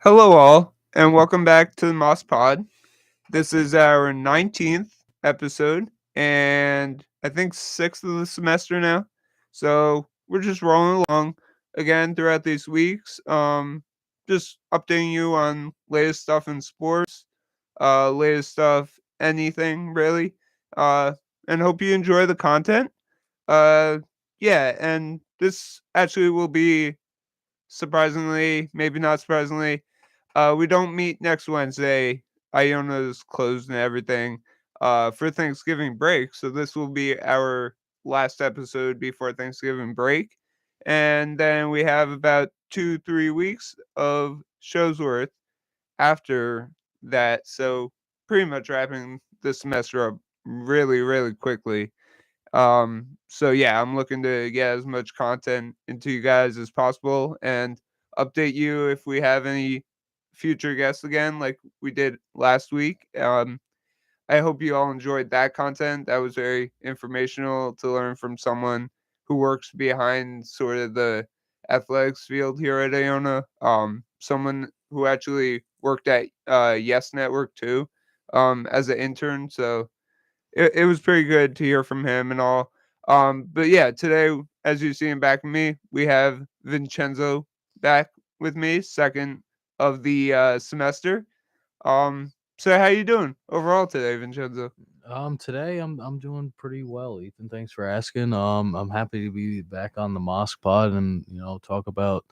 Hello, all, and welcome back to the Mosk Pod. This is our 19th episode, and I think sixth of the semester now. So we're just rolling along again throughout these weeks. Just updating you on latest stuff in sports, latest stuff, anything really. Uh, and hope you enjoy the content. Uh, yeah, and this actually will be surprisingly, maybe not surprisingly, we don't meet next Wednesday. Iona's closed and everything for Thanksgiving break. So this will be our last episode before Thanksgiving break. And then we have about 2, 3 weeks of shows worth after that. So pretty much wrapping the semester up really, really quickly. So yeah, I'm looking to get as much content into you guys as possible and update you if we have any future guests again, like we did last week. I hope you all enjoyed that content. That was very informational to learn from someone who works behind sort of the athletics field here at Iona. Someone who actually worked at Yes Network too, as an intern. So it was pretty good to hear from him and all. But yeah, today, as you see him back with me, we have Vincenzo back with me, second of the semester. So how you doing overall today, Vincenzo? Today I'm doing pretty well, Ethan. Thanks for asking. I'm happy to be back on the Mosk Pod and talk about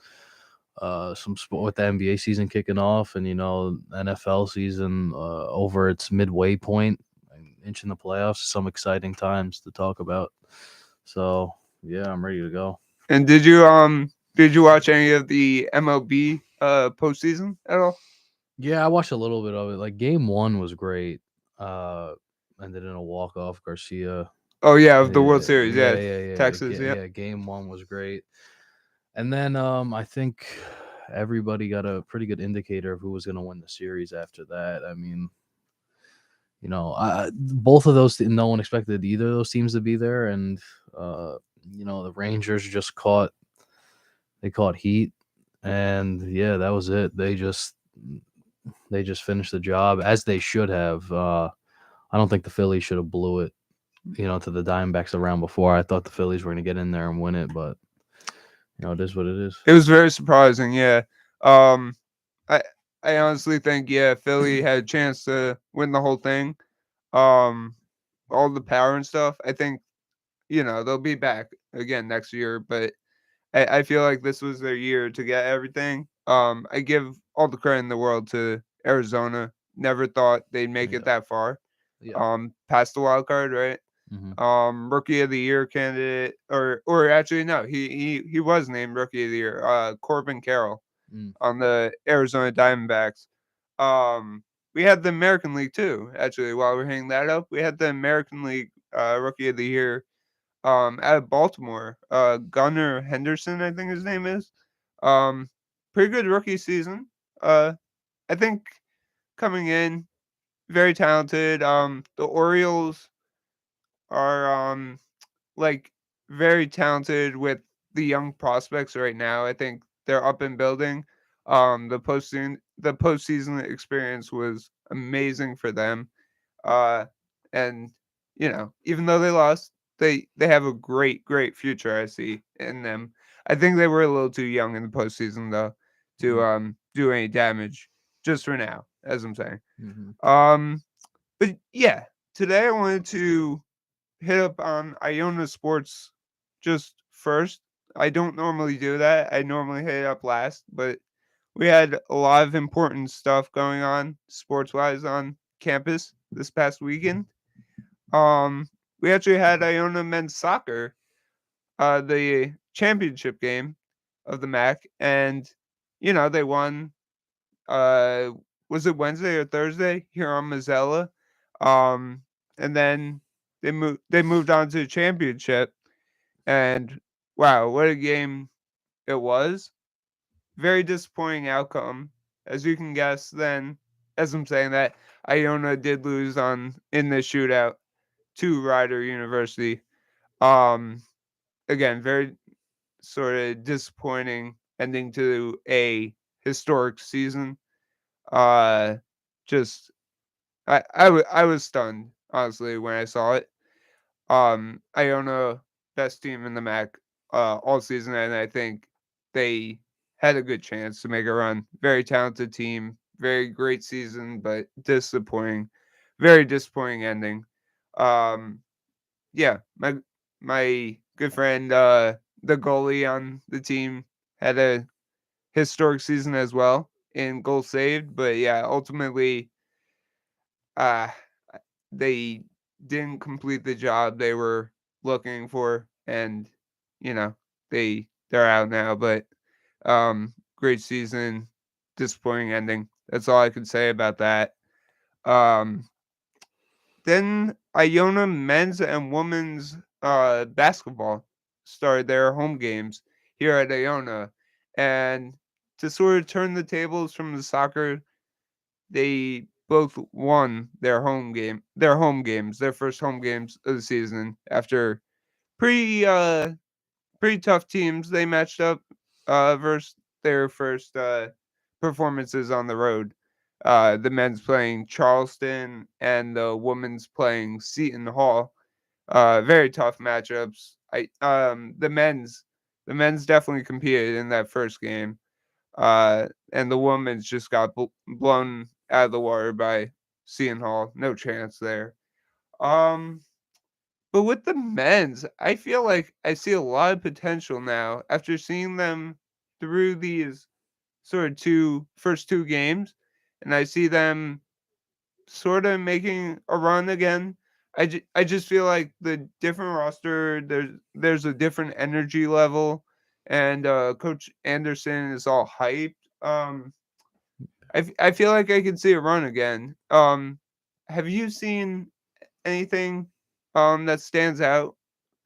some sport with the NBA season kicking off and NFL season over its midway point, and inching the playoffs. Some exciting times to talk about. So yeah, I'm ready to go. And did you watch any of the MLB postseason at all? Yeah, I watched a little bit of it. Like game one was great. Uh, Ended in a walk off. Garcia. Oh yeah, of the World Yeah, Series, yeah, yeah, yeah, yeah, Texas, yeah. yeah. Game one was great. And then I think everybody got a pretty good indicator of who was going to win the series after that. I mean, both of those no one expected either of those teams to be there, and uh, the Rangers just caught heat, and yeah, that was it. They just finished the job as they should have. I don't think the Phillies should have blew it, to the Diamondbacks the round before. I thought the Phillies were going to get in there and win it, but it is what it is. It was very surprising, yeah. Um, I I honestly think yeah, Philly had a chance to win the whole thing. Um, all the power and stuff. I think they'll be back again next year, but I feel like this was their year to get everything. I give all the credit in the world to Arizona. Never thought they'd make it Yeah, that far. yeah. Past the wild card, right? Hmm. Rookie of the year candidate, or actually no, he was named rookie of the year. Corbin Carroll Mm. on the Arizona Diamondbacks. Um, we had the American League too. Actually, while we're hanging that up, we had the American League rookie of the year out of Baltimore. Gunnar Henderson, I think his name is. Um, Pretty good rookie season. I think coming in very talented. The Orioles are like very talented with the young prospects right now. I think they're up and building. The postseason experience was amazing for them. Uh, and even though they lost, they have a great future. I see in them. I think they were a little too young in the postseason though to Mhm, do any damage. Just for now, as I'm saying. mhm. Um, but yeah, today I wanted to hit up on Iona Sports just first. I don't normally do that. I normally hit it up last, but we had a lot of important stuff going on sports wise on campus this past weekend. Um, we actually had Iona men's soccer, the championship game of the MAC, and they won. Uh, was it Wednesday or Thursday here on Mazzella? Um, and then they moved on to the championship, and wow, what a game it was! Very disappointing outcome, as you can guess. Then, as I'm saying that, Iona did lose on in the shootout to Rider University. Um, Again, very sort of disappointing ending to a historic season. Uh, just I was stunned honestly when I saw it. Iona, best team in the MAC all season, and I think they had a good chance to make a run. Very talented team, very great season, but disappointing, very disappointing ending. Um, yeah, my good friend, the goalie on the team, had a historic season as well in goals saved, but yeah, ultimately, uh, they didn't complete the job they were looking for, and you know they're out now. But great season, disappointing ending. That's all I can say about that. Um, then Iona men's and women's basketball started their home games here at Iona, and to sort of turn the tables from the soccer, they both won their first home games of the season after pretty pretty tough teams they matched up versus their first performances on the road. The men's playing Charleston and the women's playing Seton Hall. Very tough matchups. The men's definitely competed in that first game, and the women's just got blown out of the water by Seton Hall. No chance there. Um, but with the men's, I feel like I see a lot of potential now after seeing them through these sort of first two games, and I see them sort of making a run again. I just feel like the different roster, there's a different energy level, and Coach Anderson is all hyped. I feel like I could see a run again. Have you seen anything that stands out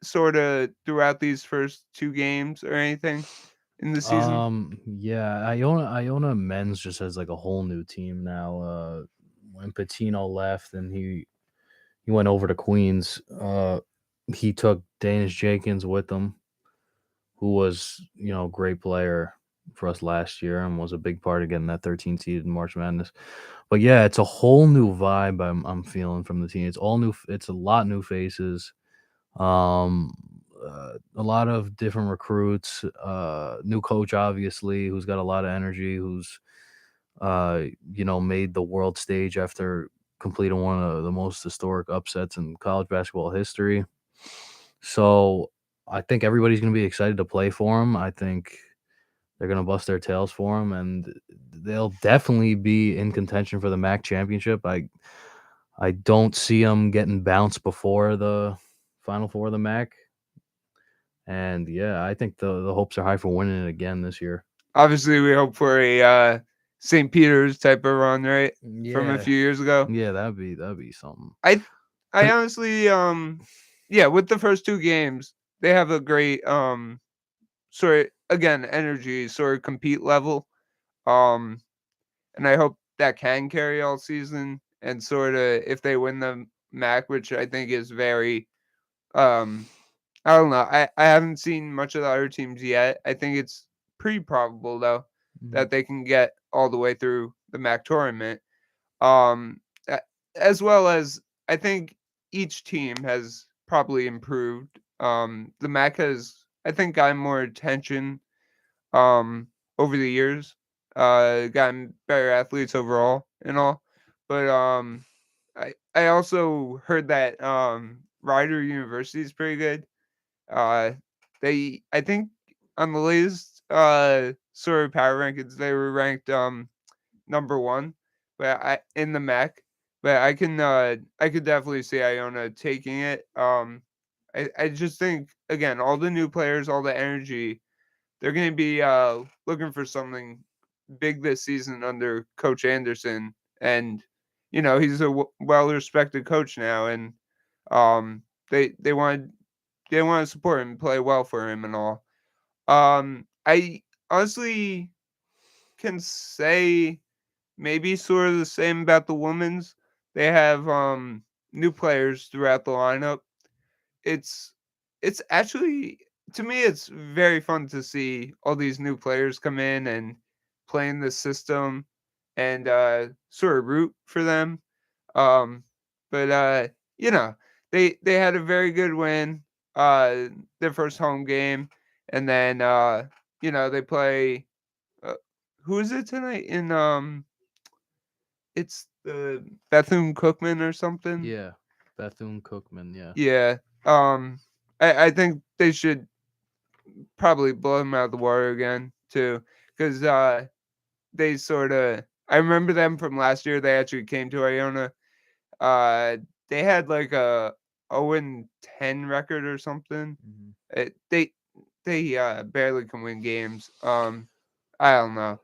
sort of throughout these first two games or anything in the season? Yeah, Iona men's just has like a whole new team now. When Patino left and he went over to Queens, he took Danish Jenkins with him, who was, a great player for us last year and was a big part of getting that 13 seed in March Madness. But yeah, it's a whole new vibe I'm feeling from the team. It's all new. It's a lot new faces. Um, a lot of different recruits. New coach, obviously, who's got a lot of energy. Who's made the world stage after completing one of the most historic upsets in college basketball history. So I think everybody's going to be excited to play for him. I think they're going to bust their tails for him, and they'll definitely be in contention for the MAC championship. I don't see them getting bounced before the Final Four of the MAC, and yeah, I think the hopes are high for winning it again this year. Obviously, we hope for a St. Peter's type of run, right, from a Yeah, few years ago. yeah, that'd be something. I I 'Cause- honestly, yeah, with the first two games, they have a great sort of, again, energy, sort of compete level. Um, and I hope that can carry all season, and sort of if they win the MAC, which I think is very um I don't know. I haven't seen much of the other teams yet. I think it's pretty probable though Mhm. that they can get all the way through the MAC tournament. Um, a- as well as I think each team has probably improved. The MAC has, I think, gotten more attention over the years. Gotten better athletes overall and all. But I also heard that Rider University is pretty good. uh, I think on the latest sort of power rankings, they were ranked number one, but I in the MAC. But I could definitely see Iona taking it. I just think again, all the new players, all the energy, they're gonna be looking for something big this season under Coach Anderson, and he's a well respected coach now, and um they want to support him, play well for him, and all. I honestly can say maybe sort of the same about the women's. They have new players throughout the lineup. It's it's actually, to me, it's very fun to see all these new players come in and play in the system and sort of root for them. Um, but you know, they had a very good win, uh, their first home game, and then they play. Uh, who is it tonight? It's the Bethune Cookman or something. Yeah, Bethune Cookman. Yeah. Yeah. Um, I think they should probably blow them out of the water again too, because they sort of. I remember them from last year. They actually came to Iona. Uh, they had like a 0-10 record or something. Mhm. They barely can win games. I don't know.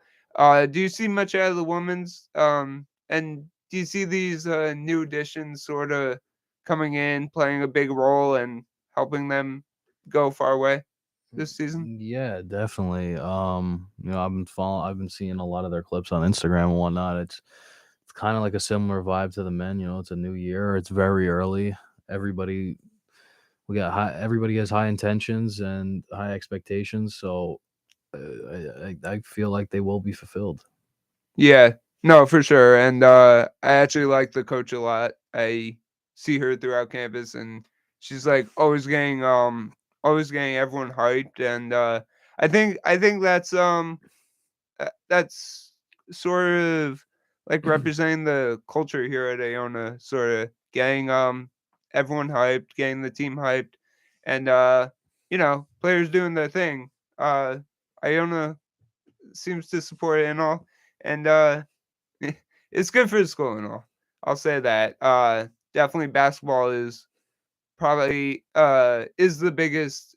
Do you see much out of the women's? And do you see these new additions sort of coming in, playing a big role and helping them go far away this season? Yeah, definitely. I've been seeing a lot of their clips on Instagram and whatnot. It's kind of like a similar vibe to the men. It's a new year. It's very early. Everybody everybody has high intentions and high expectations. So I feel like they will be fulfilled. Yeah, no, for sure. And I actually like the coach a lot. I see her throughout campus, and she's like always getting everyone hyped. And I think that's sort of like representing the culture here at Iona, sort of getting everyone hyped, getting the team hyped, and players doing their thing. Iona seems to support it and all, and it's good for the school and all. I'll say that. Definitely basketball is the biggest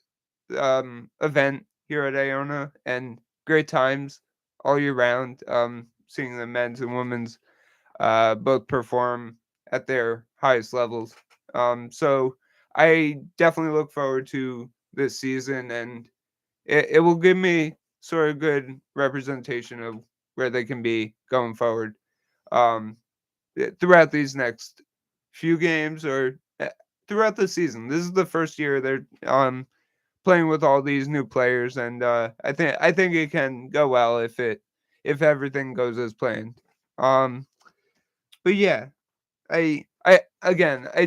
event here at Iona, and great times all year round. Seeing the men's and women's both perform at their highest levels. So I definitely look forward to this season, and it will give me sort of good representation of where they can be going forward. Um, Throughout these next few games or throughout the season. This is the first year they're playing with all these new players, and I think it can go well if everything goes as planned. Um, but yeah, I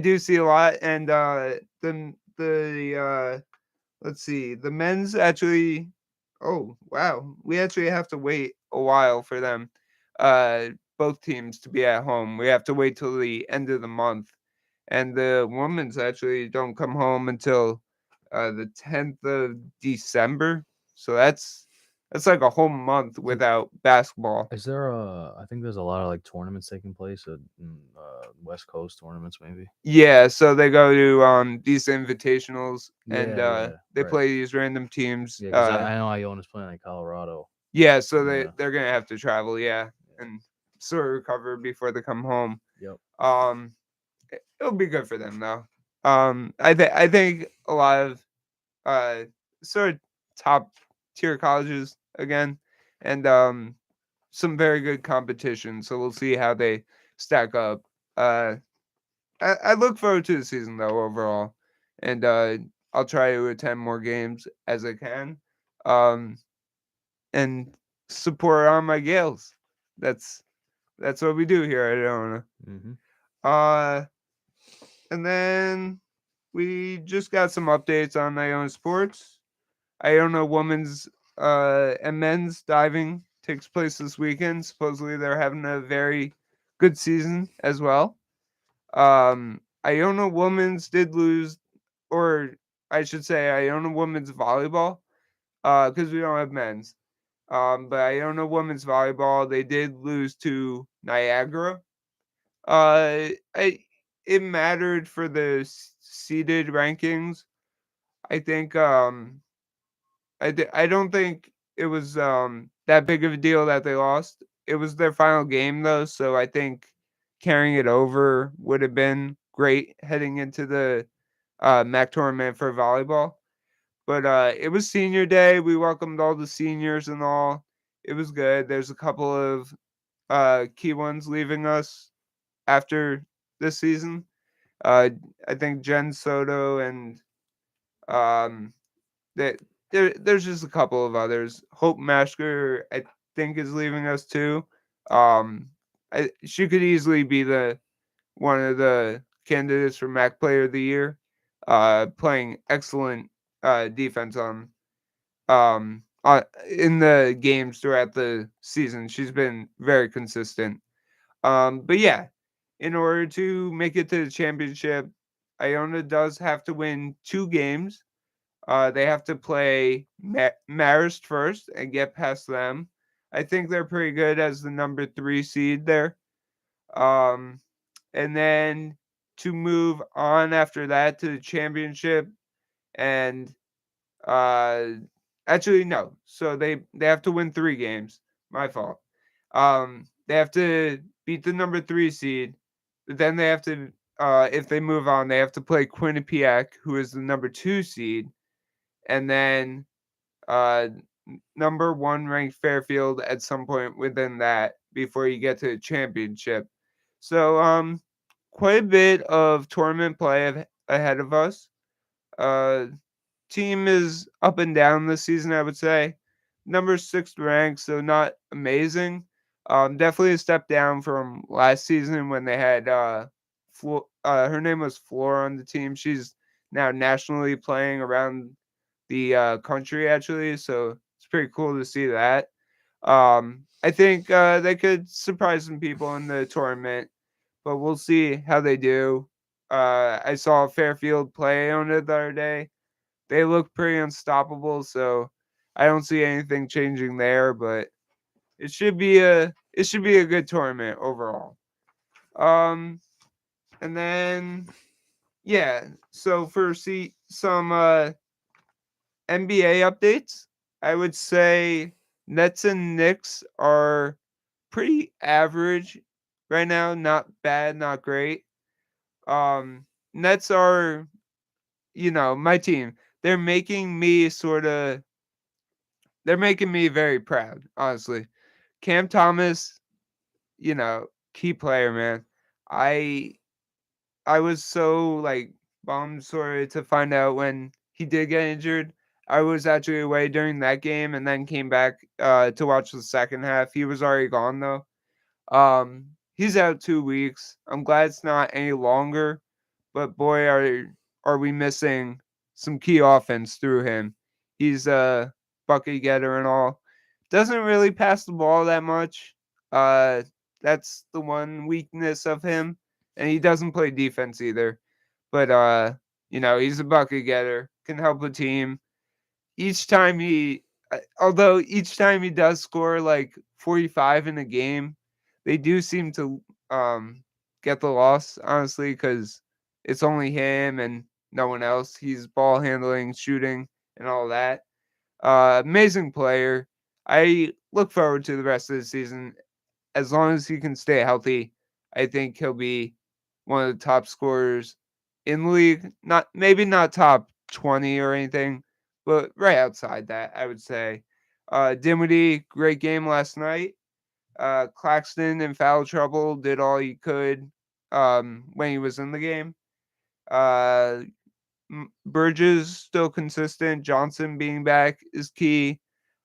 do see a lot, and the let's see, the men's actually. Oh wow, we actually have to wait a while for them. Uh, Both teams to be at home. We have to wait till the end of the month, and the women's actually don't come home until the 10th of December. So that's like a whole month without basketball. Is there a? I think there's a lot of like tournaments taking place at West Coast tournaments, maybe. Yeah, so they go to these invitationals and Yeah, yeah, they right. play these random teams. Yeah, because I know Iona's playing in Colorado. Yeah, so Yeah, they're gonna have to travel, yeah, yeah. and sort of recover before they come home. Yep. Um, it'll be good for them though. I think a lot of uh sort of top tier colleges again, and some very good competition. So we'll see how they stack up. Uh, I look forward to the season though overall, and I'll try to attend more games as I can. Um, and support on my Gales. That's that's what we do here at Iona. Hmm. Uh, and then we just got some updates on Iona sports. Iona women's and men's diving takes place this weekend. Supposedly they're having a very good season as well. Iona women's did lose, or I should say Iona women's volleyball, because we don't have men's. But Iona women's volleyball, they did lose to Niagara. I It mattered for the seeded rankings. I think I don't think it was that big of a deal that they lost. It was their final game though, so I think carrying it over would have been great heading into the MAC tournament for volleyball. But it was senior day. We welcomed all the seniors and all. It was good. There's a couple of key ones leaving us after this season. Uh, I think Jen Soto and um, that there's just a couple of others. Hope Mashker, think is leaving us too. Um, she could easily be the one of the candidates for MAC Player of the Year, playing excellent defense in the games throughout the season. She's been very consistent. But yeah, in order to make it to the championship, Iona does have to win 2 games. They have to play Marist first and get past them. I think they're pretty good as the number 3 seed there. Um, and then to move on after that to the championship, and uh, actually no, so they have to win 3 games. My fault. They have to beat the number 3 seed. But then they have to, if they move on, they have to play Quinnipiac, who is the number 2 seed, and then uh, number 1 ranked Fairfield at some point within that before you get to the championship. So quite a bit of tournament play ahead of us. Uh, Team is up and down this season, I would say. Number 6 ranked, so not amazing. Definitely a step down from last season when they had her name was Flora on the team. She's now nationally playing around the country actually, so it's pretty cool to see that. I think they could surprise some people in the tournament, but we'll see how they do. I saw Fairfield play on it the other day. They look pretty unstoppable, so I don't see anything changing there, but it should be a good tournament overall. Um and then yeah, so for some NBA updates, I would say Nets and Knicks are pretty average right now, not bad, not great. Nets are, my team. They're making me sort of they're making me very proud, honestly. Cam Thomas, key player, man. I I was so like bummed sort of to find out when he did get injured. I was actually away during that game and then came back to watch the second half. He was already gone though. He's out 2 weeks. I'm glad it's not any longer, but boy, are we missing some key offense through him. He's a bucket getter and all. Doesn't really pass the ball that much. Uh, that's the one weakness of him, and he doesn't play defense either. But he's a bucket getter, can help a team although each time he does score like 45 in a game, they do seem to get the loss, honestly, because it's only him and no one else. He's ball handling, shooting, and all that. Amazing player. I look forward to the rest of the season. As long as he can stay healthy, I think he'll be one of the top scorers in the league. Not maybe not top 20 or anything, but right outside that, I would say. Dinwiddie, great game last night. Claxton in foul trouble, did all he could when he was in the game. Uh, Burgess still consistent. Johnson being back is key.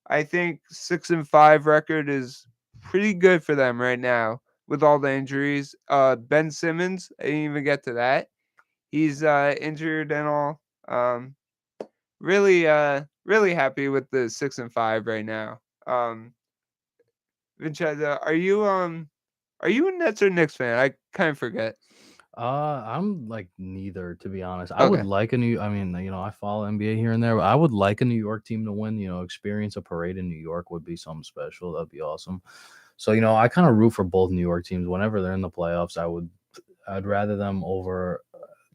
I think 6-5 record is pretty good for them right now with all the injuries. Ben Simmons, I didn't even get to that. He's injured and all. Really happy with the 6-5 right now. Vincenzo, are you a Nets or Knicks fan? I kind of forget. I'm like neither, to be honest. I would Okay. like I mean, I follow NBA here and there, but I would like a New York team to win. Experience a parade in New York would be something special. That'd be awesome. So, I kind of root for both New York teams. Whenever they're in the playoffs, I'd rather them over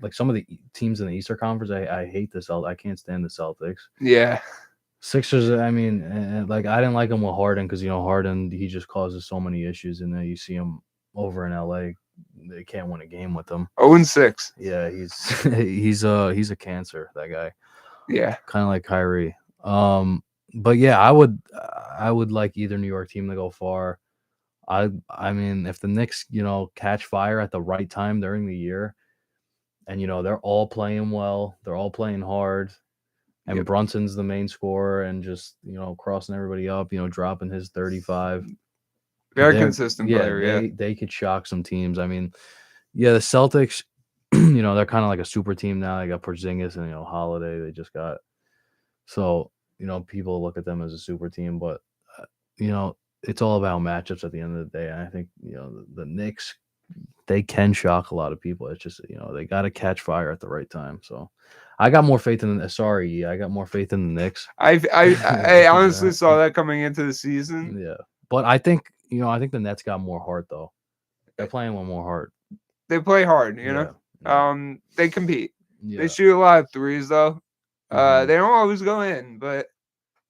like some of the teams in the Eastern Conference. I hate the Celtics. I can't stand the Celtics. Yeah. Sixers, I mean, like I didn't like him with Harden because Harden he just causes so many issues, and then you see him over in LA, they can't win a game with him. 0-6. Yeah, he's a cancer, that guy. Yeah. Kind of like Kyrie. But yeah, I would like either New York team to go far. I mean, if the Knicks, catch fire at the right time during the year, and they're all playing well, they're all playing hard, and Yep. Brunson's the main scorer and just, crossing everybody up, dropping his 35. Very consistent Yeah, player. Yeah. they could shock some teams. I mean, yeah, the Celtics, they're kind of like a super team now. They got Porzingis and Holiday. They just got so people look at them as a super team, but uh, you know it's all about matchups at the end of the day. And I think the Knicks, they can shock a lot of people. It's just they got to catch fire at the right time. So I got more faith in. Sorry, I got more faith in the Knicks. I honestly Yeah, saw that coming into the season. yeah, but I think the Nets got more heart though. They're playing with more heart. They play hard, Yeah, yeah, They compete. They yeah. shoot a lot of threes though. Hmm. They don't always go in, but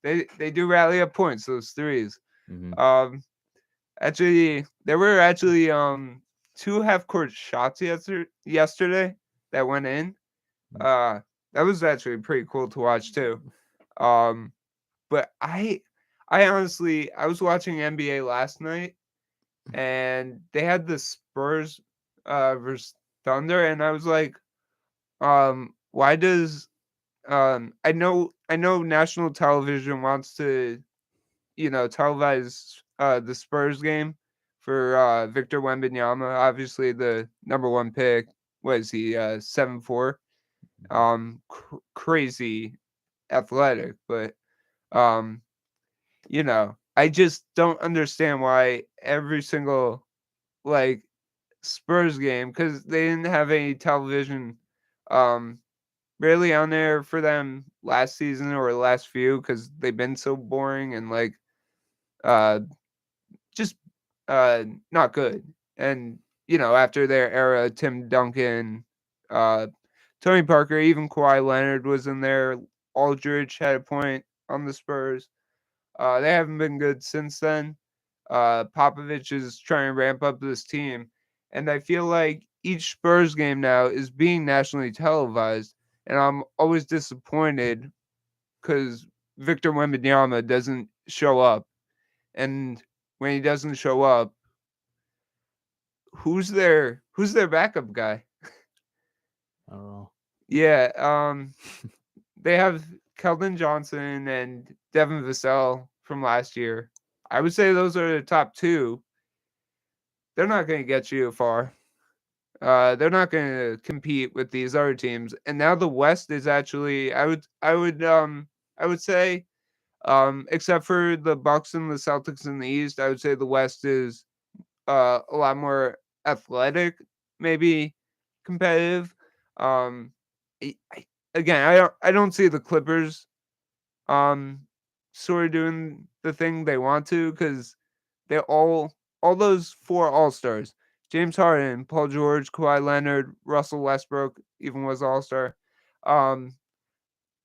they do rally up points, those threes. Hmm. Um Actually, there were actually two half court shots yesterday that went in. Uh that was actually pretty cool to watch too. Um but I honestly I was watching NBA last night and they had the Spurs versus Thunder, and I was like, why does I know national television wants to, televise the Spurs game for Victor Wembanyama, obviously the number one pick. Was he 7'4"? Crazy athletic, but um, I just don't understand why every single like Spurs game, because they didn't have any television um really on there for them last season or the last few, because they've been so boring and like uh just not good. And after their era, Tim Duncan, uh Tony Parker, even Kawhi Leonard was in there. Aldridge had a point on the Spurs. They haven't been good since then. Popovich is trying to ramp up this team, and I feel like each Spurs game now is being nationally televised, and I'm always disappointed because Victor Wembanyama doesn't show up, and when he doesn't show up, who's their backup guy? I don't know. Yeah, they have Keldon Johnson and Devin Vassell from last year. I would say those are the top two. They're not going to get you far. They're not going to compete with these other teams. And now the West is actually, I would say, except for the Bucks and the Celtics in the East, I would say the West is a lot more athletic, maybe competitive. Um, again, I don't see the Clippers um sort of doing the thing they want to, because they're all those four all-stars. James Harden, Paul George, Kawhi Leonard, Russell Westbrook even was all-star. Um,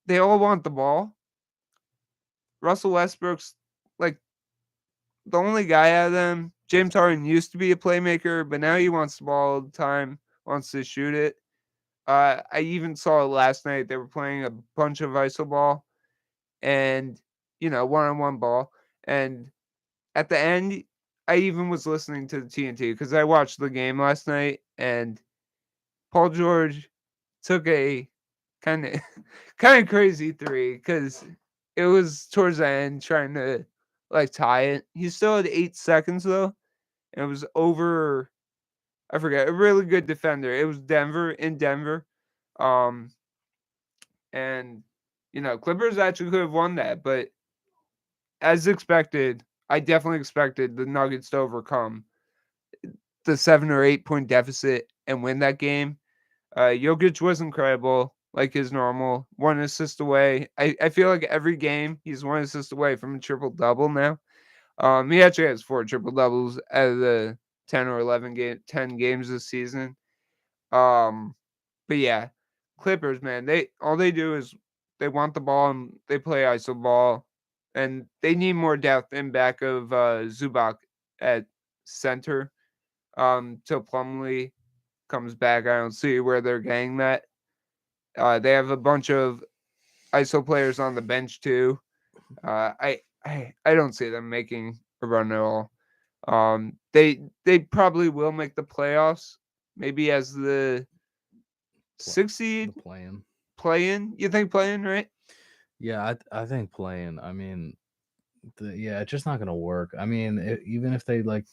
they all want the ball. Russell Westbrook's like the only guy out of them. James Harden used to be a playmaker, but now he wants the ball all the time, wants to shoot it. I even saw it last night. They were playing a bunch of iso ball and one-on-one ball. And at the end, I even was listening to the TNT because I watched the game last night, and Paul George took a kind of kind of crazy three because it was towards the end trying to like tie it. He still had 8 seconds though, and it was over. I forget, a really good defender. It was Denver in Denver, um, and Clippers actually could have won that, but as expected, I definitely expected the Nuggets to overcome the 7 or 8 point deficit and win that game. Jokic was incredible, like his normal. One assist away. I feel like every game he's one assist away from a triple double now. He actually has four triple doubles out of the 10 games this season. Um, but yeah, Clippers, man, they all they do is they want the ball and they play iso ball, and they need more depth in back of Zubac at center. Till Plumlee comes back, I don't see where they're getting that. They have a bunch of ISO players on the bench too. I don't see them making a run at all. They probably will make the playoffs, maybe as the Pl- 6th the seed playing. play in. You think play in, right? Yeah, I think playing. I mean, yeah, it's just not gonna work. I mean, even if they like,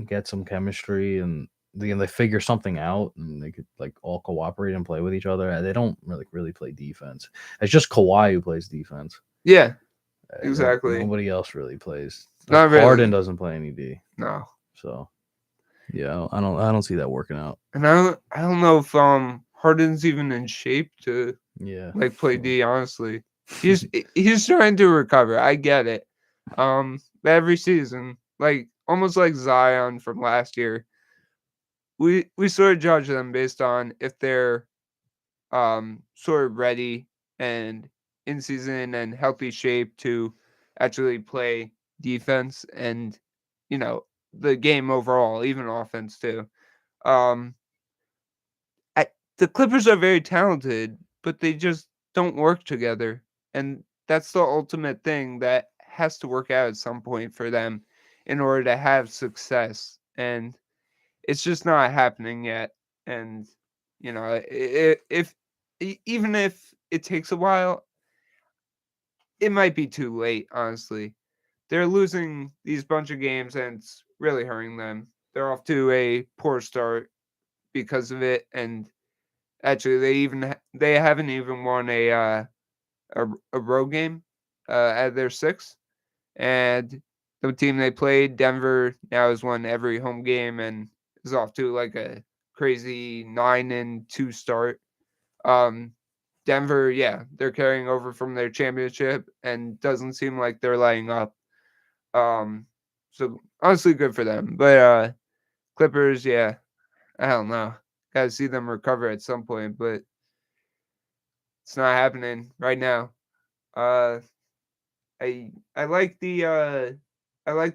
get some chemistry and they figure something out and they could like all cooperate and play with each other, they don't really play defense. It's just Kawhi who plays defense. Yeah, exactly. Nobody else really plays. Like Not Harden really. doesn't play any D. No. So yeah, I don't see that working out. And I don't know if Harden's even in shape to Yeah. like play Well, D, honestly. He's trying to recover. I get it. But every season, like almost like Zion from last year, we sort of judge them based on if they're sort of ready and in season and healthy shape to actually play defense and the game overall, even offense too. Um I, the Clippers are very talented, but they just don't work together. And that's the ultimate thing that has to work out at some point for them in order to have success. And it's just not happening yet. And, if even if it takes a while, it might be too late, honestly. They're losing these bunch of games and it's really hurting them. They're off to a poor start because of it. And actually, they haven't even won a road game out of their six, and the team they played, Denver, now has won every home game and is off to like a crazy 9-2 start. Um, Denver, yeah, they're carrying over from their championship and doesn't seem like they're laying up. Um, so honestly, good for them. But Clippers, yeah, I don't know. Got to see them recover at some point, but it's not happening right now. Uh, I like the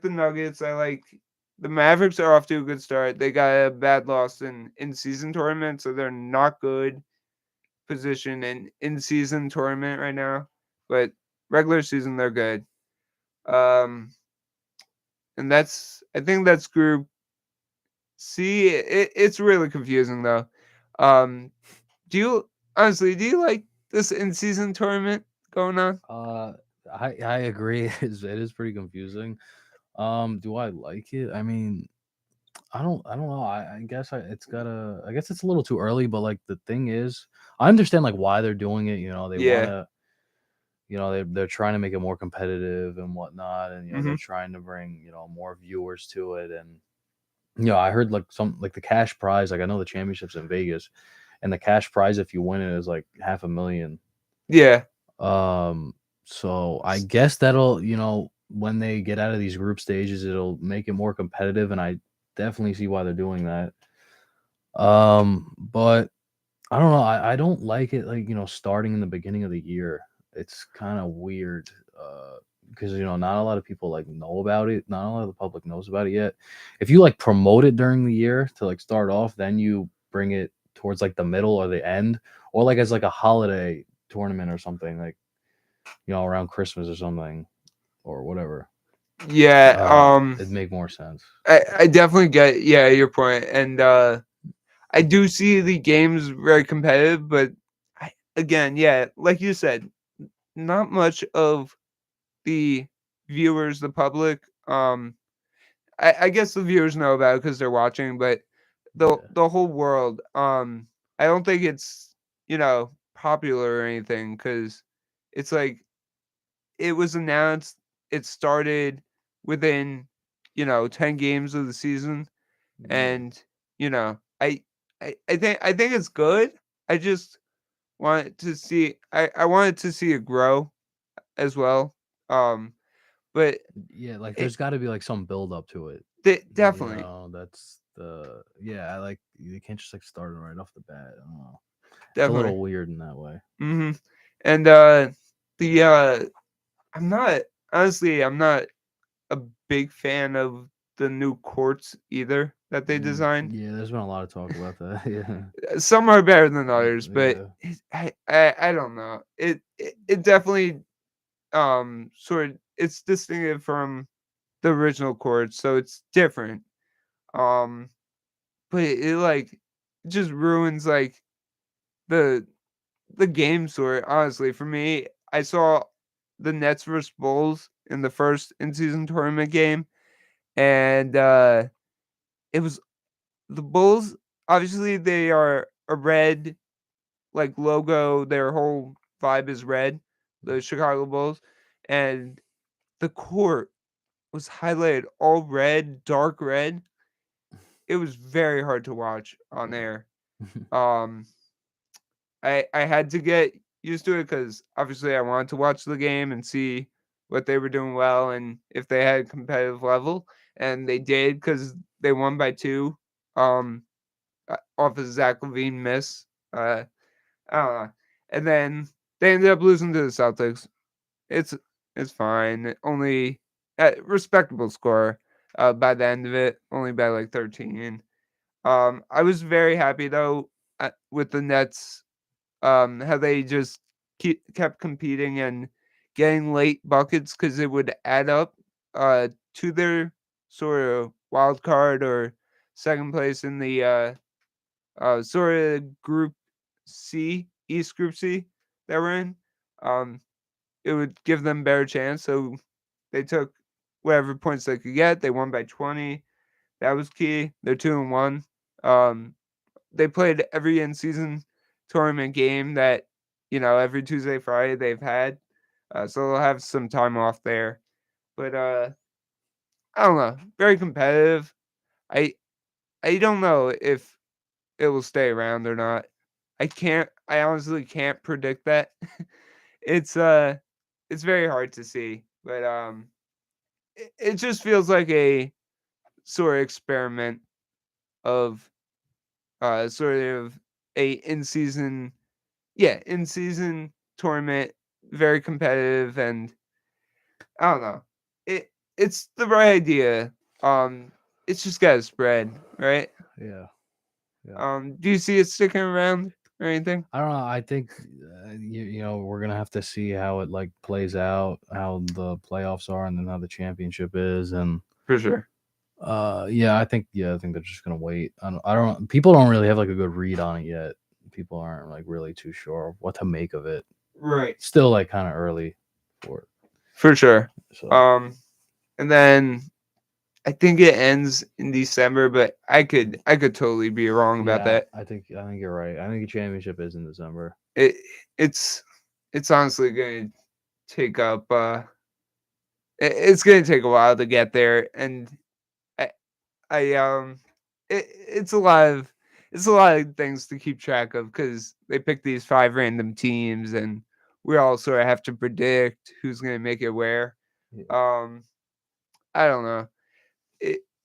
Nuggets. I like the Mavericks are off to a good start. They got a bad loss in season tournament, so they're not good position in season tournament right now. But regular season they're good. Um, and I think that's Group C. It's really confusing though. Um, do you honestly do you like this in season tournament going on? uh, I agree. It is pretty confusing. Do I like it? I mean, I don't know. I guess I guess it's a little too early, but like the thing is, I understand like why they're doing it. They want Yeah. to, they're trying to make it more competitive and whatnot, and Mm-hmm. they're trying to bring more viewers to it. And I heard like the cash prize. Like I know the championships in Vegas, and the cash prize if you win it is like 500,000. Yeah. Um, so I guess that'll, when they get out of these group stages, it'll make it more competitive, and I definitely see why they're doing that. But I don't know. I don't like it, like, starting in the beginning of the year. It's kind of weird. Because not a lot of people like know about it. Not a lot of the public knows about it yet. If you like promote it during the year to like start off, then you bring it towards like the middle or the end, or like as like a holiday tournament or something, like around Christmas or something or whatever. Yeah. It'd make more sense. I definitely get your point, and I do see the games very competitive, but again, yeah, like you said, not much of the viewers, the public. I guess the viewers know about it because they're watching, but Yeah. the whole world, I don't think it's popular or anything because it's like it was announced, it started within 10 games of the season. Yeah. And I think it's good. I just wanted to see it grow as well. Um, but Yeah, like it there's got to be like some build up to it. definitely, That's the I like you can't just like start it right off the bat. I don't know. It's a definitely. little weird in that way. Hmm. And the I'm not honestly, I'm not a big fan of the new courts either that they designed. Yeah, there's been a lot of talk about that. Yeah. Some are better than others, but Yeah. I don't know. It definitely sort of it's distinctive from the original chords, so it's different. Um, but it like just ruins like the the game sort. Honestly, for me, I saw the Nets versus Bulls in the first in-season tournament game, and it was the Bulls. Obviously, they are a red like logo. Their whole vibe is red. The Chicago Bulls, and the court was highlighted all red, dark red. It was very hard to watch on air. Um, I had to get used to it because obviously I wanted to watch the game and see what they were doing well and if they had a competitive level, and they did because they won by 2, um, off a Zach LaVine miss. I don't know, and then they ended up losing to the Celtics. It's it's fine. Only a respectable score. By the end of it, only by like 13. I was very happy though with the Nets, how they just kept competing and getting late buckets because it would add up to their sort of wild card or second place in the sort of group C, East Group C that we're in. Um, it would give them better chance. So they took whatever points they could get. They won by 20. That was key. They're 2-1. Um, they played every in-season tournament game that every Tuesday, Friday they've had. So they'll have some time off there. But I don't know. Very competitive. I I don't know if it will stay around or not. I honestly can't predict that. It's it's very hard to see. But it just feels like a sort of experiment of sort of a in-season, yeah, in-season tournament, very competitive, and I don't know. It's the right idea. It's just gotta spread, right? Yeah, yeah. Do you see it sticking around or anything? I don't know. I think we're gonna have to see how it like plays out, how the playoffs are, and then how the championship is, and For sure. I think they're just gonna wait. I don't. People don't really have like a good read on it yet. People aren't like really too sure of what to make of it. Right. Still like kind of early for it. For sure. So And then I think it ends in December, but I could totally be wrong about yeah, that. I think you're right. I think the championship is in December. It it's it's honestly gonna take up it's gonna take a while to get there, and I it's a lot of things to keep track of because they pick these 5 random teams, and we all sort of have to predict who's gonna make it where. Yeah. Um, I don't know.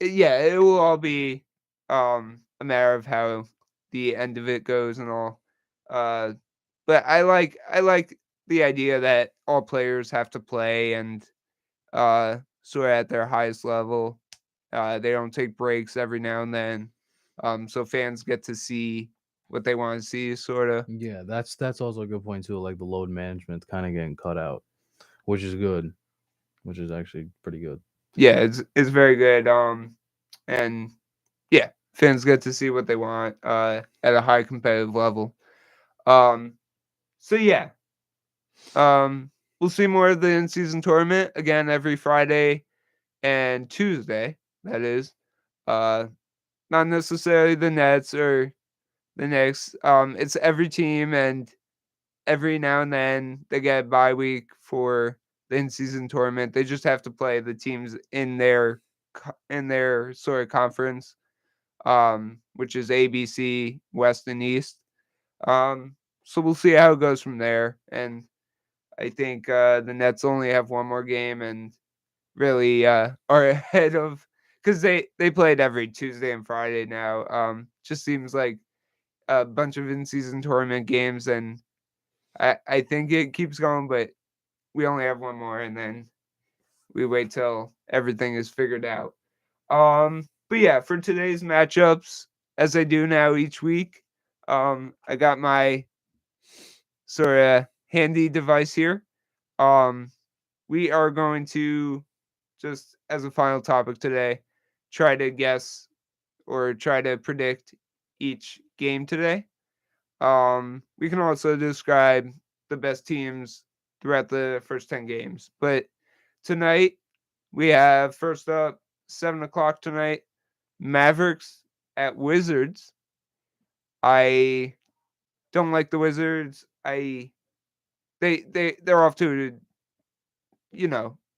Yeah, it will all be a matter of how the end of it goes and all. Uh, but I like the idea that all players have to play and sort of at their highest level. They don't take breaks every now and then. So fans get to see what they want to see, sort of. Yeah, that's also a good point too. Like the load management kind of getting cut out, which is good, which is actually pretty good. Yeah, it's very good. And yeah, fans get to see what they want at a high competitive level. Um, so yeah, we'll see more of the in-season tournament again every Friday and Tuesday. That is, uh, not necessarily the Nets or the Knicks. It's every team, and every now and then they get a bye week for the in-season tournament. They just have to play the teams in their sort of conference, which is ABC West and East. So we'll see how it goes from there. And I think the Nets only have one more game and really are ahead of because they played every Tuesday and Friday now. Just seems like a bunch of in-season tournament games, and I think it keeps going, but we only have one more, and then we wait till everything is figured out. But yeah, for today's matchups, as I do now each week, I got my sort of handy device here. Um, we are going to just as a final topic today, try to guess or try to predict each game today. We can also describe the best teams throughout the first 10 games. But tonight, we have first up 7 o'clock tonight, Mavericks at Wizards. I don't like the Wizards. They're off to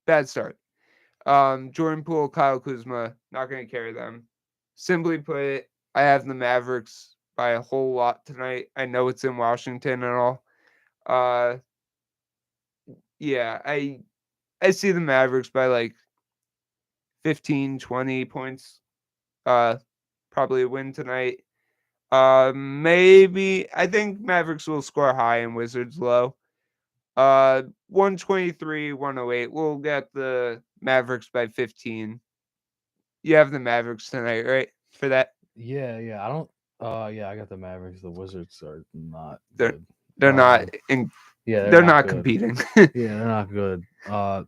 bad start. Jordan Poole, Kyle Kuzma, not going to carry them. Simply put, I have the Mavericks by a whole lot tonight. I know it's in Washington and all. Uh, yeah, I see the Mavericks by like 15, 20 points. Uh, probably a win tonight. Maybe I think Mavericks will score high and Wizards low. 123, 108. We'll get the Mavericks by 15. You have the Mavericks tonight, right? For that, Yeah. I don't. Yeah, I got the Mavericks. The Wizards are not they're good. they're not in. Yeah, they're They're not not good. competing. Yeah, they're not good.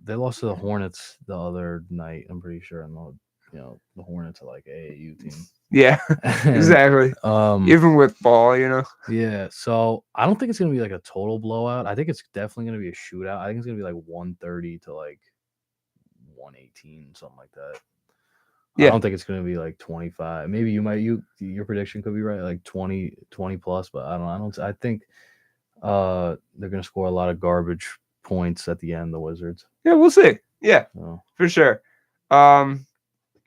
They lost to the Hornets the other night. I'm pretty sure, and the Hornets are like AAU team. Yeah, And exactly. Even with ball. yeah. So I don't think it's gonna be like a total blowout. I think it's definitely gonna be a shootout. I think it's gonna be like 130 to like 118, something like that. I Yeah, don't think it's gonna be like 25. Maybe your prediction could be right, like 20 plus, but I think they're gonna score a lot of garbage points at the end, the Wizards. yeah. We'll see. Yeah, So for sure. Um,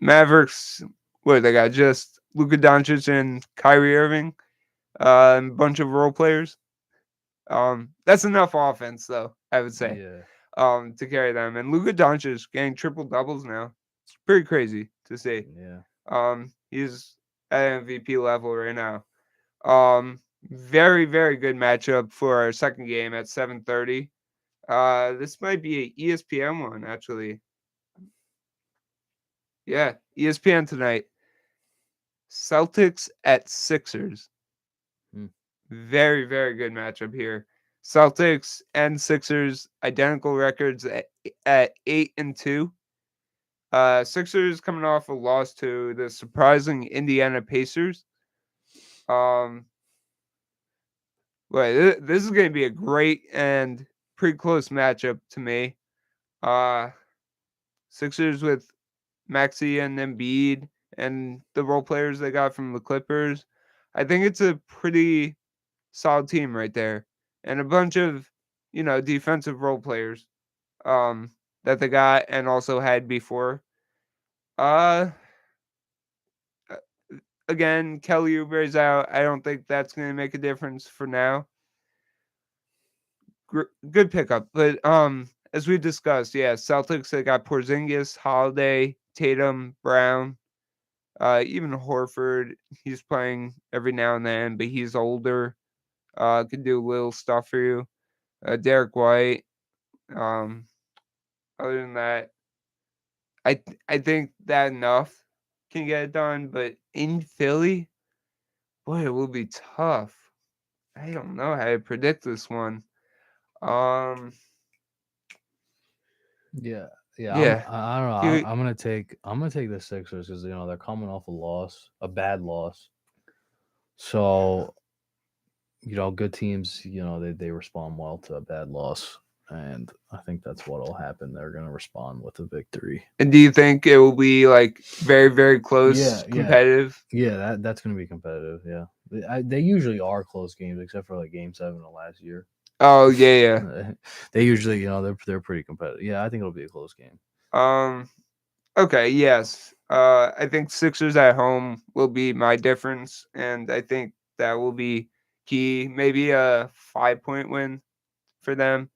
Mavericks. What they got? Just Luka Doncic and Kyrie Irving. And a bunch of role players. That's enough offense, though, I would say, yeah. to carry them. And Luka Doncic getting triple doubles now. It's pretty crazy to see. Yeah. He's at MVP level right now. Very, very good matchup for our second game at 7:30. This might be a ESPN one, actually. Yeah, ESPN tonight. Celtics at Sixers. Hmm. Very, very good matchup here. Celtics and Sixers identical records at 8-2. Sixers coming off a loss to the surprising Indiana Pacers. Um, this is going to be a great and pretty close matchup to me. Uh, Sixers with Maxey and Embiid and the role players they got from the Clippers. I think it's a pretty solid team right there, and a bunch of defensive role players that they got and also had before. Uh, uh, Again, Kelly Oubre's out. I don't think that's going to make a difference for now. Good pickup, but as we discussed, yeah, Celtics they got Porzingis, Holiday, Tatum, Brown, even Horford. He's playing every now and then, but he's older. Can do little stuff for you. Derek White. Um, Other than that, I think that enough can get it done. But in Philly, boy, it will be tough. I don't know how to predict this one. Um, Yeah. Yeah. yeah, I don't know. you I'm gonna take the Sixers because they're coming off a bad loss. So good teams, they respond well to a bad loss, and I think that's what'll happen. They're gonna respond with a victory. and do you think it will be like very very close, Yeah. competitive? Yeah, that's gonna be competitive. Yeah, they usually are close games, except for like Game 7 of last year. Oh yeah, They usually, they're pretty competitive. Yeah, I think it'll be a close game. yeah. Okay, yes. I think Sixers at home will be my difference, and I think that will be key. Maybe a 5-point win for them.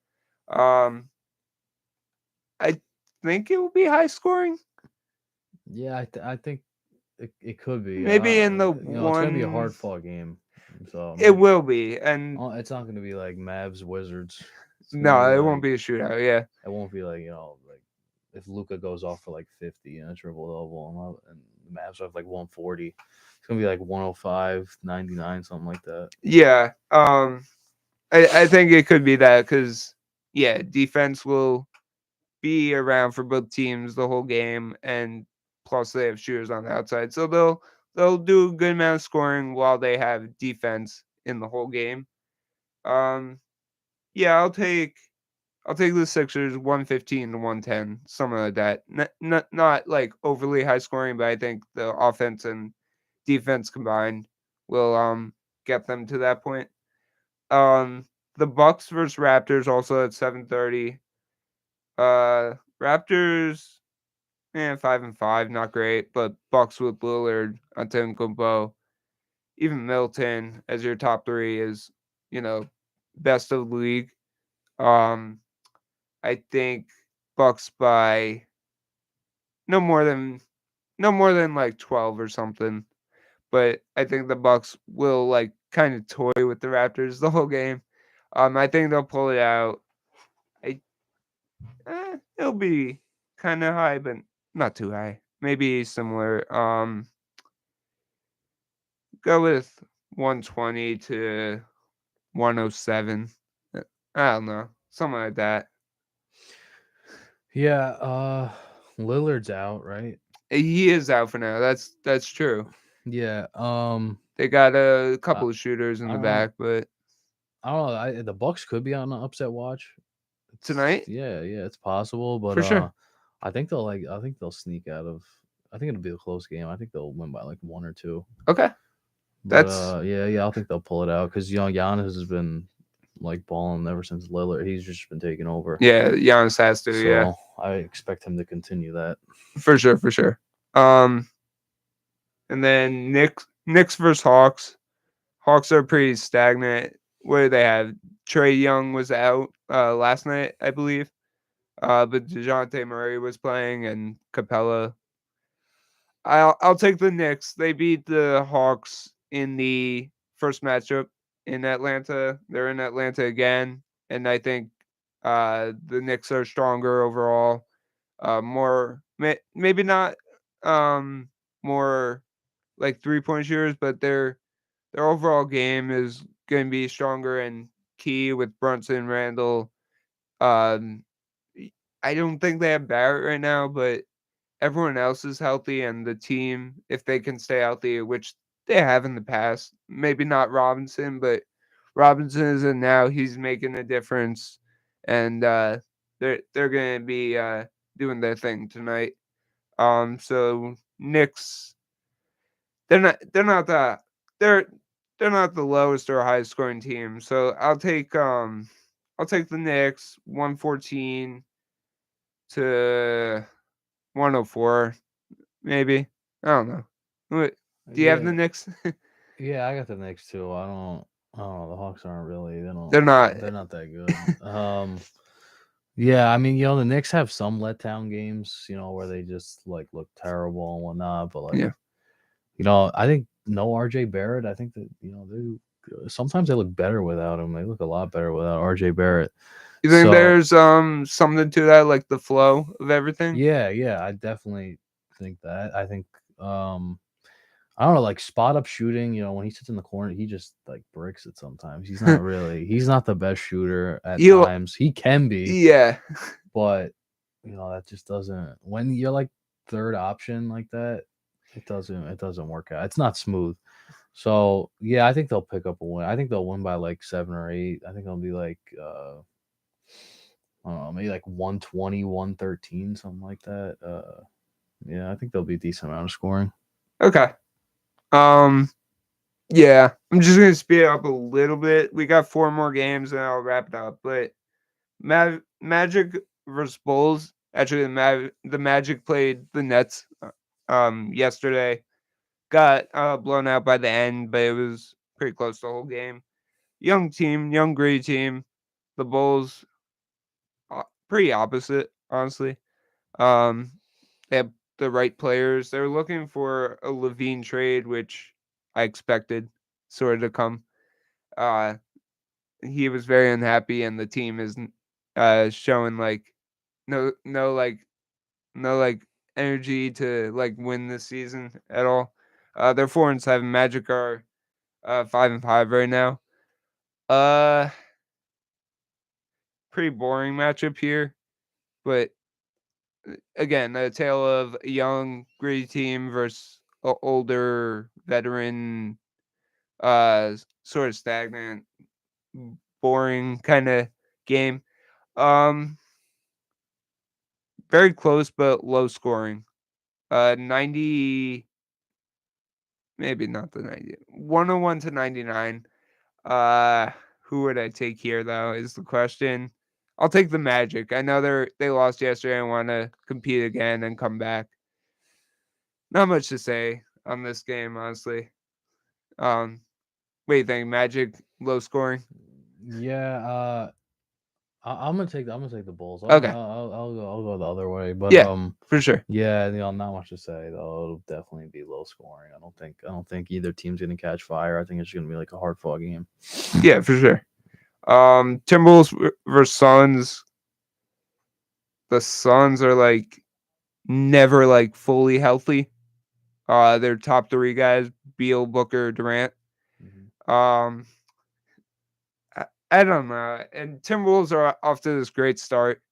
Um, I think it will be high scoring. Yeah, I think it could be. Maybe in the It's gonna be a one. hard fought game. So It will be, and it's not gonna be like Mavs Wizards. It's gonna be no, it won't like be a shootout. Yeah, it won't be like like if Luca goes off for like 50 and a triple double and the Mavs have like 140. It's gonna be like 105, 99, something like that. yeah. I think it could be that because defense will be around for both teams the whole game, and plus they have shooters on the outside, so they'll do a good amount of scoring while they have defense in the whole game. Um, yeah, I'll take I'll take the Sixers 115 to 110, something like that. Not like overly high scoring, but I think the offense and defense combined will get them to that point. Um, the Bucks versus Raptors also at 7:30. Raptors, 5-5, not great, but Bucks with Lillard, Antetokounmpo, even Middleton as your top three is, you know, best of the league. Um, I think Bucks by no more than like 12 or something. But I think the Bucks will like kind of toy with the Raptors the whole game. I think they'll pull it out. I It'll be kind of high, but not too high. Maybe similar. Go with 120 to 107. I don't know, something like that. Yeah, Lillard's out, right? He is out for now. That's true. Yeah. They got a I, couple of shooters in I the don't know. back, but I don't know. The Bucks could be on an upset watch. tonight Yeah, it's possible, but for sure. I think they'll sneak out of. I think it'll be a close game. I think they'll win by like one or two. Okay, But that's yeah, I think they'll pull it out because Giannis has been like balling ever since Lillard. He's just been taking over. yeah. Giannis has to, yeah, So I expect him to continue that. for sure, for sure. Um, and then Knicks versus Hawks. Hawks are pretty stagnant. What do they have? Trey Young was out last night, I believe. But DeJounte Murray was playing and Capella. I'll take the Knicks. They beat the Hawks in the first matchup in Atlanta. They're in Atlanta again, and I think the Knicks are stronger overall. Maybe not um, more like 3-point shooters, but their overall game is going to be stronger and key with Brunson, Randall. Um, I don't think they have Barrett right now, but everyone else is healthy, and the team, if they can stay healthy, which they have in the past, maybe not Robinson, but Robinson is in now. He's making a difference, and they're gonna be doing their thing tonight. So Knicks, they're not they're they're not the lowest or highest scoring team. So I'll take the Knicks 114 to 104, maybe. I don't know. What do you have the Yeah, Knicks? yeah, I got the Knicks too. I don't know. The Hawks aren't really. They're not. They're not that good. Yeah, I mean, the Knicks have some letdown games, where they just like look terrible and whatnot. But like, Yeah. I think no RJ Barrett. I think that they sometimes they look better without him. They look a lot better without RJ Barrett. You think So there's something to that, like the flow of everything? yeah, I definitely think that. I think I don't know, like spot up shooting. When he sits in the corner, he just like bricks it sometimes. He's not the best shooter at You times. He can be, yeah. but that just doesn't. When you're like third option like that, it doesn't work out. It's not smooth. So yeah, I think they'll pick up a win. I think they'll win by like 7 or 8. I think it'll be like I don't know, maybe like 120, 113, something like that. Yeah, I think there'll be a decent amount of scoring. Okay. Um yeah, I'm just gonna speed it up a little bit. We got 4 more games and I'll wrap it up. But Magic versus Bulls. Actually, the Magic played the Nets yesterday. Got blown out by the end, but it was pretty close the whole game. Young team, young gritty team. The Bulls, pretty opposite, honestly. Um, they have the right players. They're looking for a Levine trade, which I expected sort of to come. Uh, he was very unhappy, and the team is showing like no no like no like energy to like win this season at all. They're 4-7. Magic are 5-5 right now. Uh, Pretty boring matchup here, but again, a tale of a young gritty team versus a older veteran, sort of stagnant, boring kind of game. Um, very close but low scoring. 90, maybe not the 90. 101 to 99. Uh, who would I take here though is the question. I'll take the Magic. I know they lost yesterday and want to compete again and come back. Not much to say on this game, honestly. Um, what do you think? Magic low scoring? Yeah, I'm gonna take the Bulls. Okay. I'll go the other way. But Yeah, for sure. yeah, not much to say though. It'll definitely be low scoring. I don't think either team's gonna catch fire. I think it's gonna be like a hard fought game. Yeah, for sure. Timberwolves versus Suns. The Suns are like never like fully healthy. Their top three guys, Beal, Booker, Durant. Mhm. Um, I don't know. And Timberwolves are off to this great start,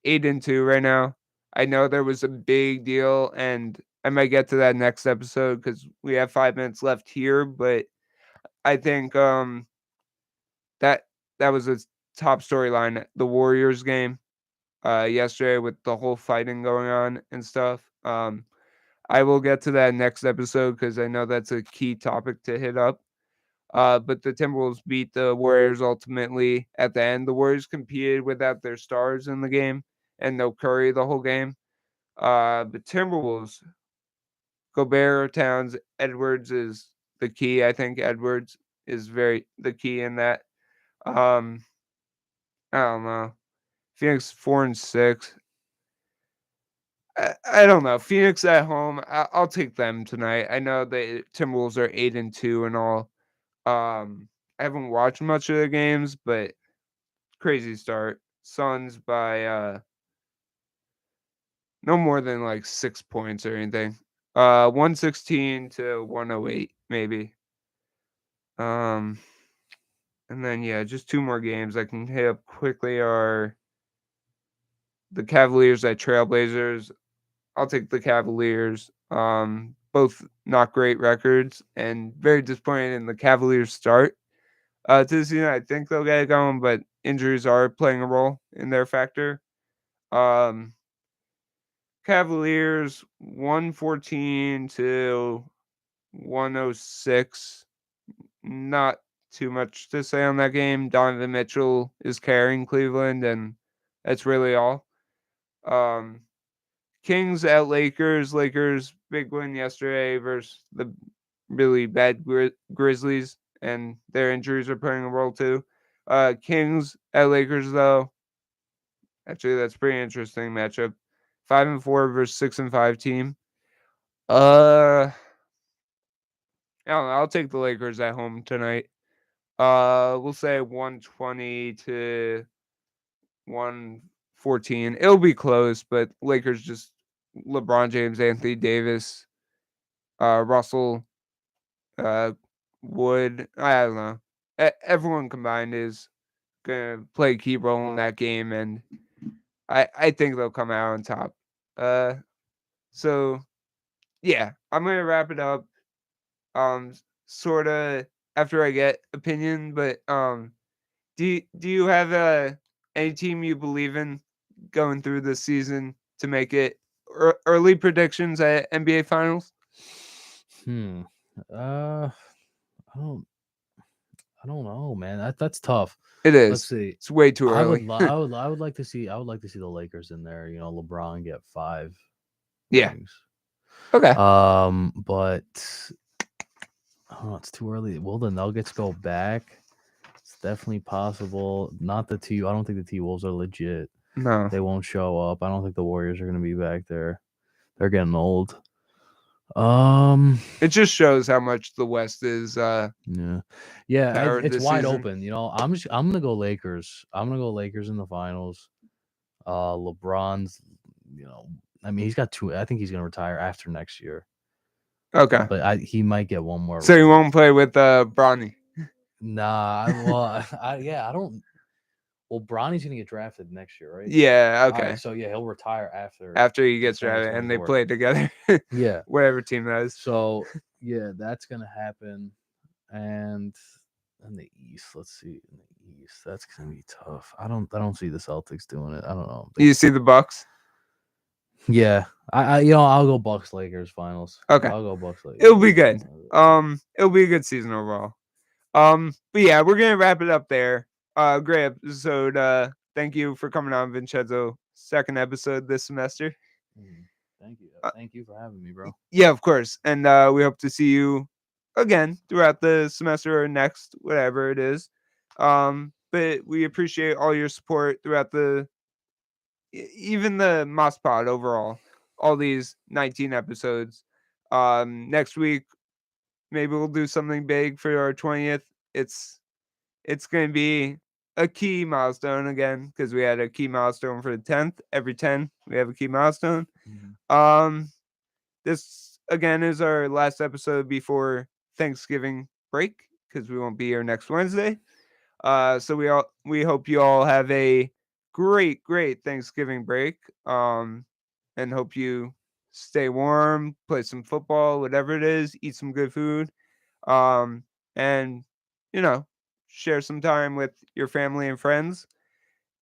8-2 right now. I know there was a big deal, and I might get to that next episode because we have 5 minutes left here. But I think that that was a top storyline, the Warriors game yesterday with the whole fighting going on and stuff. I will get to that next episode because I know that's a key topic to hit up. But the Timberwolves beat the Warriors ultimately at the end. The Warriors competed without their stars in the game and no Curry the whole game. But Timberwolves, Gobert, Towns, Edwards is the key. I think Edwards is very the key in that. Um, I don't know. Phoenix 4-6. I don't know. Phoenix at home. I'll take them tonight. I know the Timberwolves are 8-2 and all. I haven't watched much of the games, but crazy start. Suns by no more than like 6 points or anything. 116 to 108 maybe. Um, and then yeah, just two more games I can hit up quickly are the Cavaliers at Trailblazers. I'll take the Cavaliers. Both not great records and very disappointed in the Cavaliers start. To the season, I think they'll get it going, but injuries are playing a role in their factor. Um, Cavaliers 114 to 106. Not too much to say on that game. Donovan Mitchell is carrying Cleveland, and that's really all. Um, Kings at Lakers. Lakers big win yesterday versus the really bad Grizzlies, and their injuries are playing a role too. Kings at Lakers though. Actually, that's a pretty interesting matchup. 5-4 versus 6-5 team. I don't know. I'll take the Lakers at home tonight. We'll say 120 to 114. It'll be close, but Lakers just LeBron James, Anthony Davis, Russell, uh, Wood. I don't know. Everyone combined is gonna play a key role in that game, and I think they'll come out on top. Uh, so yeah, I'm gonna wrap it up. Sort of after I get opinion, but do you have any team you believe in going through this season to make it early predictions at NBA Finals? Hmm. Uh, I don't. I don't know, man. That's tough. It Let's is. see. It's way too early. I would like to see the Lakers in there. You know, LeBron get 5 Yeah. rings. Okay. But oh, it's too early. Will the Nuggets go back? It's definitely possible. Not the T. I don't think the T Wolves are legit. No. They won't show up. I don't think the Warriors are going to be back there. They're getting old. Um, It just shows how much the West is yeah, yeah. powered It's this wide season. open. You know, I'm gonna go Lakers. I'm gonna go Lakers in the finals. LeBron's, you know, I mean, he's got 2. I think he's gonna retire after next year, Okay. but he might get one more So you ring. won't play with Bronny. Nah, well, yeah, I don't. Well, Bronny's gonna get drafted next year, right? Yeah, All right, okay. so yeah, he'll retire after After he the gets drafted and they 2024. play together. Yeah. Whatever team that is. So yeah, that's gonna happen, and In the East, let's see. In the East, that's gonna be tough. I don't see the Celtics doing it. I don't know. You see the Bucks? Yeah, I'll go Bucks Lakers finals. Okay. I'll go Bucks Lakers. It'll be good. It'll be a good season overall. But yeah, we're gonna wrap it up there. Great episode. Thank you for coming on, Vincenzo. Second episode this semester. Thank you. Uh, Thank you for having me, bro. Yeah, of course. And we hope to see you again throughout the semester or next, whatever it is. But we appreciate all your support throughout even the Moss Pod overall, all these 19 episodes. Next week, maybe we'll do something big for our 20th. It's going to be a key milestone again because we had a key milestone for the 10th. Every 10, we have a key milestone. This again is our last episode before Thanksgiving break because we won't be here next Wednesday. So we hope you all have a great Thanksgiving break. And hope you stay warm, play some football, whatever it is, eat some good food. And you know, share some time with your family and friends.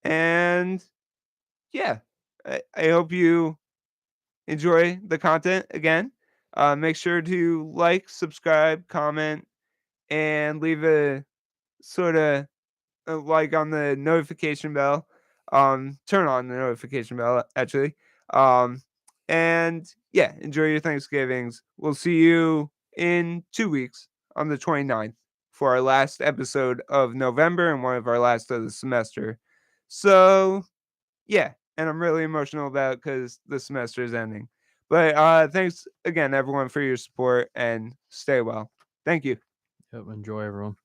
And yeah, I hope you enjoy the content again. Make sure to like, subscribe, comment, and leave a sort of like on the notification bell. Turn on the notification bell actually. Um, and yeah, enjoy your Thanksgivings. We'll see you in 2 weeks on the 29th for our last episode of November and one of our last of the semester. So yeah, and I'm really emotional about because the semester is ending. But thanks again, everyone, for your support and stay well. Thank you. Yep. Enjoy, everyone.